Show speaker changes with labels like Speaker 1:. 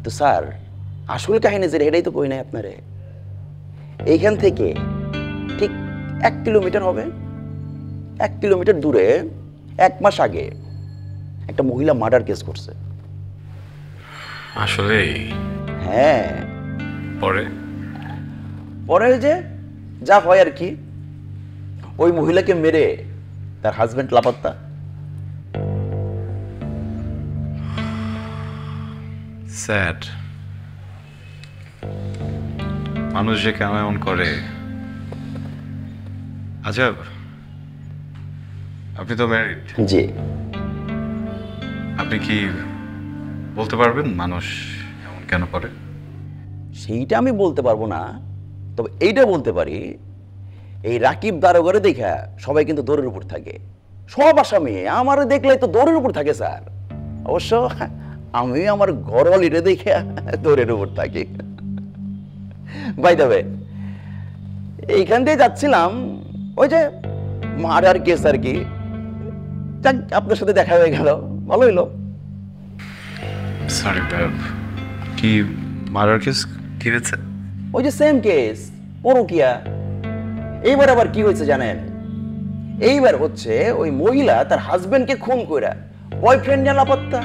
Speaker 1: তো স্যার আসল কাহিনী যে এটাই তো কই নাই আপনারে। এইখান থেকে ঠিক 1 কিলোমিটার হবে, 1 কিলোমিটার দূরে 1 মাস আগে একটা মহিলা মার্ডার কেস করছে।
Speaker 2: আসলে
Speaker 1: হ্যাঁ,
Speaker 2: পরে
Speaker 1: পরে যে যা হয় আর কি, ওই মহিলাকে মেরে তার হাজবেন্ড লাপাত্তা।
Speaker 2: স্যাড। মানুষ যে কেন এমন করে। আচ্ছা, আপনি তো ম্যারিড,
Speaker 1: জি।
Speaker 2: আপনি কি বলতে পারবেন মানুষ এমন কেন করে?
Speaker 1: সেইটা আমি বলতে পারবো না, তবে এইটা বলতে পারি, এই রাকিব দারোগারে দেখা সবাই কিন্তু দৌড়ের উপর থাকে। সব আসামি আমার দেখলে তো দৌড়ের উপর থাকে স্যার। অবশ্য আমি আমার ঘরওয়ালিরে দেখে দৌড়ের উপর থাকি। বাই দ্য ওয়ে, এইখান দিয়ে যাচ্ছিলাম, ওই যে মার্ডার কেস আর কি, যাক আপনার সাথে দেখা হয়ে গেল, ভালো হইলো।
Speaker 2: সরি কি মার্ডার কেস কি হয়েছে?
Speaker 1: ওই যে সেম কেস, পরকিয়া। এইবার আবার কি হয়েছে জানেন? এইবার হচ্ছে ওই মহিলা তার হাজবেন্ডকে খুন কইরা বয়ফ্রেন্ড নিয়ে লাপাত্তা।